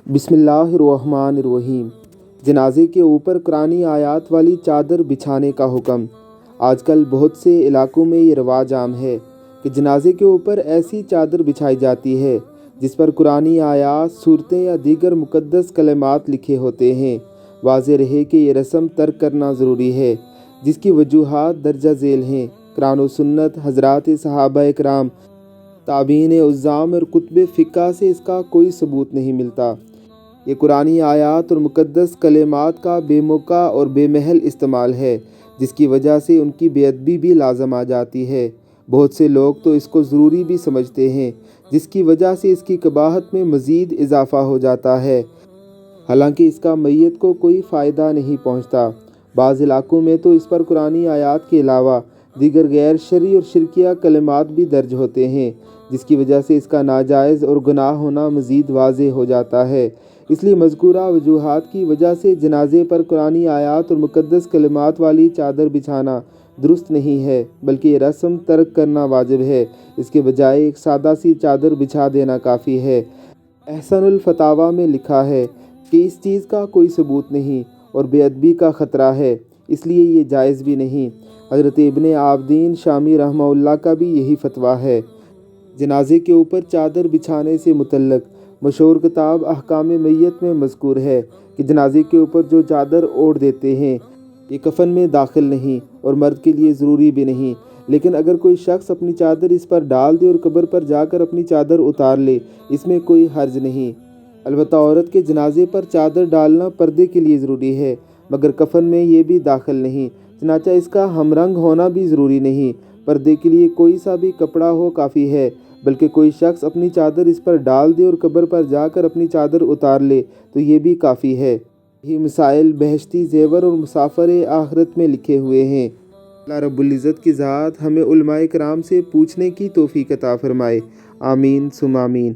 بسم اللہ الرحمن الرحیم۔ جنازے کے اوپر قرآنی آیات والی چادر بچھانے کا حکم۔ آج کل بہت سے علاقوں میں یہ رواج عام ہے کہ جنازے کے اوپر ایسی چادر بچھائی جاتی ہے جس پر قرآنی آیات، سورتیں یا دیگر مقدس کلمات لکھے ہوتے ہیں۔ واضح رہے کہ یہ رسم ترک کرنا ضروری ہے، جس کی وجوہات درجہ ذیل ہیں۔ قرآن و سنت، حضرات صحابہ کرام، تابعین اعظام اور کتب فقہ سے اس کا کوئی ثبوت نہیں ملتا۔ یہ قرآنی آیات اور مقدس کلمات کا بے موقع اور بے محل استعمال ہے، جس کی وجہ سے ان کی بے ادبی بھی لازم آ جاتی ہے۔ بہت سے لوگ تو اس کو ضروری بھی سمجھتے ہیں، جس کی وجہ سے اس کی قباحت میں مزید اضافہ ہو جاتا ہے، حالانکہ اس کا میت کو کوئی فائدہ نہیں پہنچتا۔ بعض علاقوں میں تو اس پر قرآنی آیات کے علاوہ دیگر غیر شرعی اور شرکیہ کلمات بھی درج ہوتے ہیں، جس کی وجہ سے اس کا ناجائز اور گناہ ہونا مزید واضح ہو جاتا ہے۔ اس لیے مذکورہ وجوہات کی وجہ سے جنازے پر قرآنی آیات اور مقدس کلمات والی چادر بچھانا درست نہیں ہے، بلکہ یہ رسم ترک کرنا واجب ہے۔ اس کے بجائے ایک سادہ سی چادر بچھا دینا کافی ہے۔ احسن الفتاویٰ میں لکھا ہے کہ اس چیز کا کوئی ثبوت نہیں اور بے ادبی کا خطرہ ہے، اس لیے یہ جائز بھی نہیں۔ حضرت ابن عابدین شامی رحمہ اللہ کا بھی یہی فتویٰ ہے۔ جنازے کے اوپر چادر بچھانے سے متعلق مشہور کتاب احکام میت میں مذکور ہے کہ جنازے کے اوپر جو چادر اوڑھ دیتے ہیں یہ کفن میں داخل نہیں اور مرد کے لیے ضروری بھی نہیں، لیکن اگر کوئی شخص اپنی چادر اس پر ڈال دے اور قبر پر جا کر اپنی چادر اتار لے، اس میں کوئی حرج نہیں۔ البتہ عورت کے جنازے پر چادر ڈالنا پردے کے لیے ضروری ہے، مگر کفن میں یہ بھی داخل نہیں، چنانچہ اس کا ہم رنگ ہونا بھی ضروری نہیں۔ پردے کے لیے کوئی سا بھی کپڑا ہو کافی ہے، بلکہ کوئی شخص اپنی چادر اس پر ڈال دے اور قبر پر جا کر اپنی چادر اتار لے تو یہ بھی کافی ہے۔ یہ مسائل بہشتی زیور اور مسافر آخرت میں لکھے ہوئے ہیں۔ اللہ رب العزت کی ذات ہمیں علماء کرام سے پوچھنے کی توفیق عطا فرمائے۔ آمین ثم آمین۔